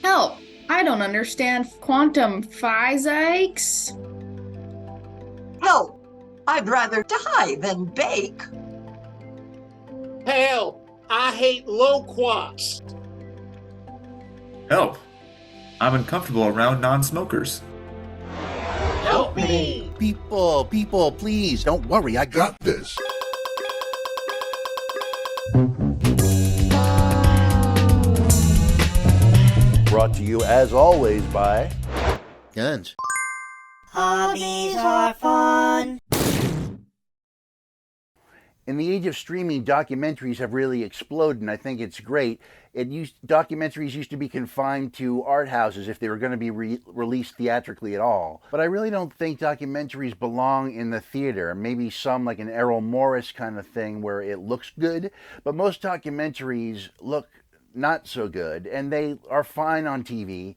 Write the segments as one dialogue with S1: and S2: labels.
S1: Help! I don't understand quantum physics.
S2: Help! I'd rather die than bake.
S3: Help! I hate loquats.
S4: Help! I'm uncomfortable around non-smokers.
S3: Help me!
S5: People, please, don't worry, I got this. Brought to you, as always, by Guns.
S6: Hobbies are fun.
S5: In the age of streaming, documentaries have really exploded, and I think it's great. Documentaries used to be confined to art houses if they were going to be released theatrically at all. But I really don't think documentaries belong in the theater. Maybe some like an Errol Morris kind of thing where it looks good, but most documentaries look not so good, and they are fine on TV.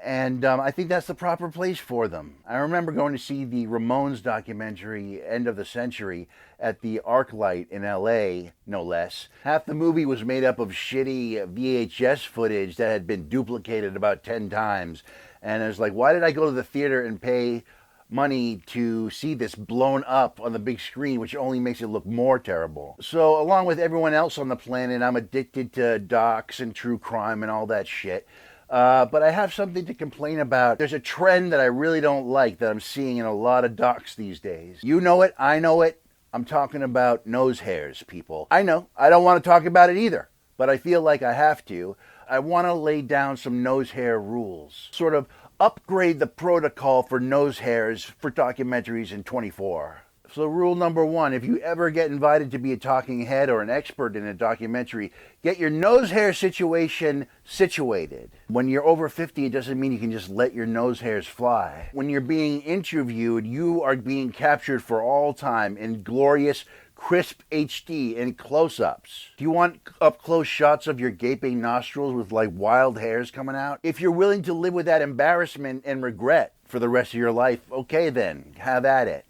S5: And I think that's the proper place for them. I remember going to see the Ramones documentary, End of the Century, at the ArcLight in L.A., no less. Half the movie was made up of shitty VHS footage that had been duplicated about 10 times. And I was like, why did I go to the theater and pay money to see this blown up on the big screen, which only makes it look more terrible? So, along with everyone else on the planet, I'm addicted to docs and true crime and all that shit. But I have something to complain about. There's a trend that I really don't like that I'm seeing in a lot of docs these days. You know it, I know it. I'm talking about nose hairs, people. I know, I don't want to talk about it either, but I feel like I have to. I want to lay down some nose hair rules. Sort of upgrade the protocol for nose hairs for documentaries in 24. So rule number one, if you ever get invited to be a talking head or an expert in a documentary, get your nose hair situation situated. When you're over 50, it doesn't mean you can just let your nose hairs fly. When you're being interviewed, you are being captured for all time in glorious, crisp HD and close-ups. Do you want up-close shots of your gaping nostrils with like wild hairs coming out? If you're willing to live with that embarrassment and regret for the rest of your life, okay then, have at it.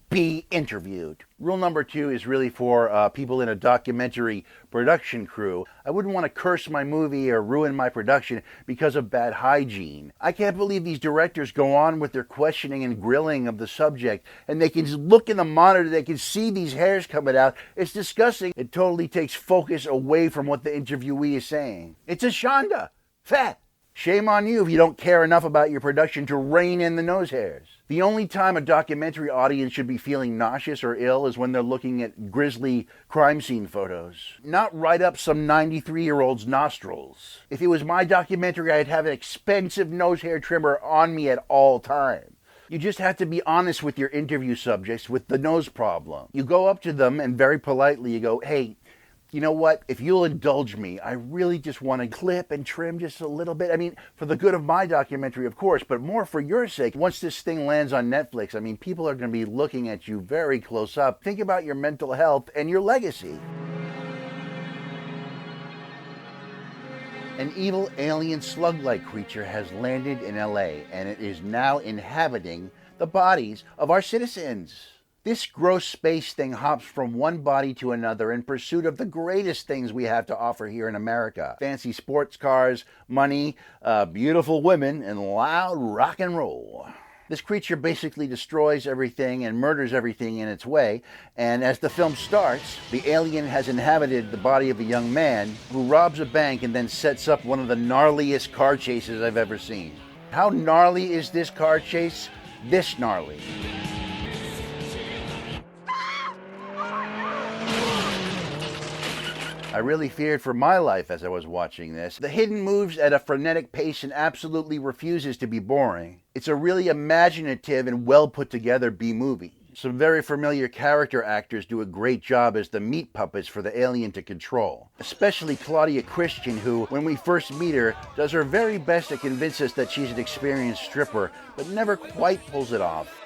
S5: Be interviewed. Rule number two is really for people in a documentary production crew. I wouldn't want to curse my movie or ruin my production because of bad hygiene. I can't believe these directors go on with their questioning and grilling of the subject, and they can just look in the monitor, they can see these hairs coming out. It's disgusting. It totally takes focus away from what the interviewee is saying. It's a shanda. Fat. Shame on you if you don't care enough about your production to rein in the nose hairs. The only time a documentary audience should be feeling nauseous or ill is when they're looking at grisly crime scene photos. Not right up some 93-year-old's nostrils. If it was my documentary, I'd have an expensive nose hair trimmer on me at all times. You just have to be honest with your interview subjects with the nose problem. You go up to them and very politely you go, hey, you know what, if you'll indulge me, I really just want to clip and trim just a little bit. I mean, for the good of my documentary, of course, but more for your sake. Once this thing lands on Netflix, I mean, people are going to be looking at you very close up. Think about your mental health and your legacy. An evil alien slug-like creature has landed in L.A., and it is now inhabiting the bodies of our citizens. This gross space thing hops from one body to another in pursuit of the greatest things we have to offer here in America. Fancy sports cars, money, beautiful women, and loud rock and roll. This creature basically destroys everything and murders everything in its way, and as the film starts, the alien has inhabited the body of a young man who robs a bank and then sets up one of the gnarliest car chases I've ever seen. How gnarly is this car chase? This gnarly. I really feared for my life as I was watching this. The hidden moves at a frenetic pace and absolutely refuses to be boring. It's a really imaginative and well put together B-movie. Some very familiar character actors do a great job as the meat puppets for the alien to control. Especially Claudia Christian, who, when we first meet her, does her very best to convince us that she's an experienced stripper, but never quite pulls it off.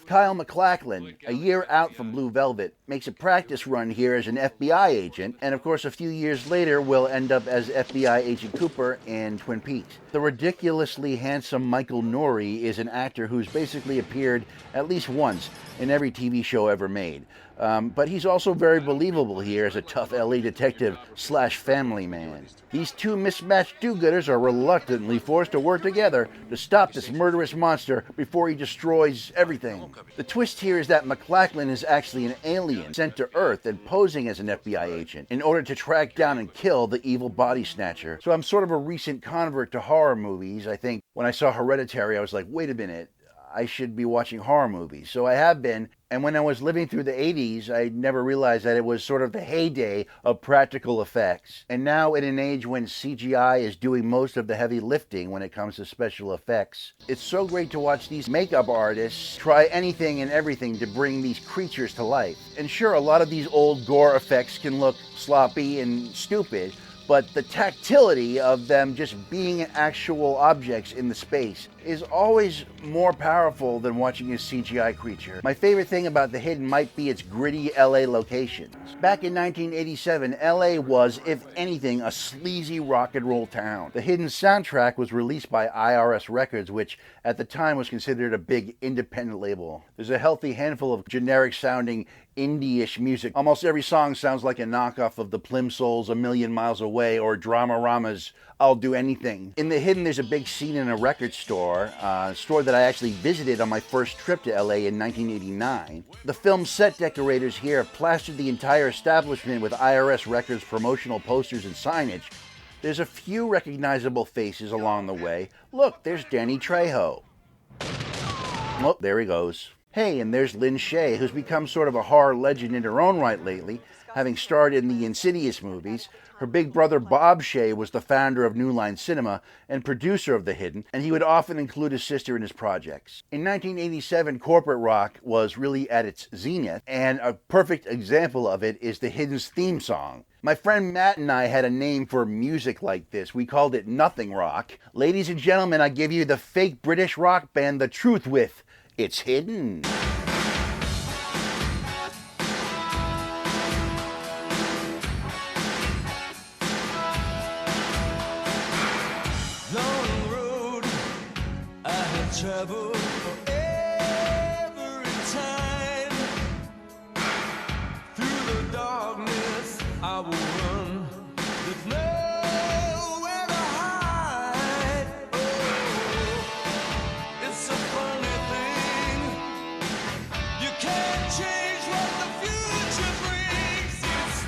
S5: Kyle Maclachlan, a year out from Blue Velvet, makes a practice run here as an FBI agent, and of course a few years later will end up as FBI Agent Cooper in Twin Peaks. The ridiculously handsome Michael Nouri is an actor who's basically appeared at least once in every TV show ever made. But he's also very believable here as a tough LA detective / family man. These two mismatched do-gooders are reluctantly forced to work together to stop this murderous monster before he destroys everything. The twist here is that Maclachlan is actually an alien sent to Earth and posing as an FBI agent in order to track down and kill the evil body snatcher. So I'm sort of a recent convert to horror movies. I think when I saw Hereditary, I was like, wait a minute, I should be watching horror movies. So I have been, and when I was living through the 80s, I never realized that it was sort of the heyday of practical effects. And now in an age when CGI is doing most of the heavy lifting when it comes to special effects, it's so great to watch these makeup artists try anything and everything to bring these creatures to life. And sure, a lot of these old gore effects can look sloppy and stupid, but the tactility of them just being actual objects in the space is always more powerful than watching a CGI creature. My favorite thing about The Hidden might be its gritty LA locations. Back in 1987, LA was, if anything, a sleazy rock and roll town. The Hidden soundtrack was released by IRS Records, which at the time was considered a big independent label. There's a healthy handful of generic sounding indie-ish music. Almost every song sounds like a knockoff of the Plimsolls' A Million Miles Away or Dramarama's I'll Do Anything. In The Hidden, there's a big scene in a record store, a store that I actually visited on my first trip to LA in 1989. The film's set decorators here have plastered the entire establishment with IRS Records promotional posters and signage. There's a few recognizable faces along the way. Look, there's Danny Trejo. Oh, there he goes. Hey, and there's Lynn Shay, who's become sort of a horror legend in her own right lately, having starred in the Insidious movies. Her big brother Bob Shay was the founder of New Line Cinema and producer of The Hidden, and he would often include his sister in his projects. In 1987, corporate rock was really at its zenith, and a perfect example of it is The Hidden's theme song. My friend Matt and I had a name for music like this. We called it Nothing Rock. Ladies and gentlemen, I give you the fake British rock band The Truth with It's Hidden.
S7: Long road I have traveled for every time. Through the darkness I will run. There's nowhere to hide. Oh, it's a funny thing. You can't change what the future brings. It's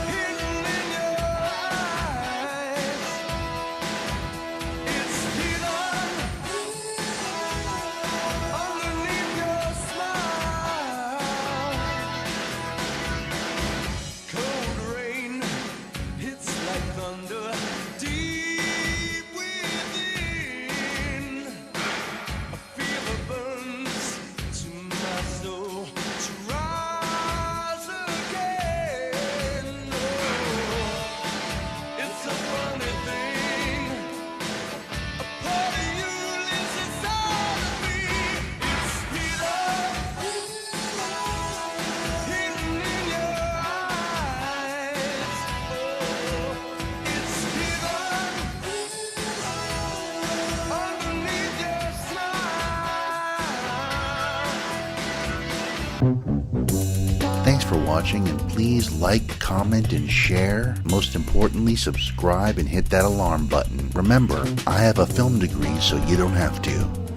S7: hidden in your eyes. It's hidden underneath your smile. Cold rain hits like thunder deep within. A fever burns to my soul to rise again. Oh, it's a funny thing. A part of you lives inside of me. It's hidden in your eyes. Oh, it's hidden underneath your smile.
S5: Thanks for watching, and please like, comment, and share. Most importantly, subscribe and hit that alarm button. Remember, I have a film degree, so you don't have to.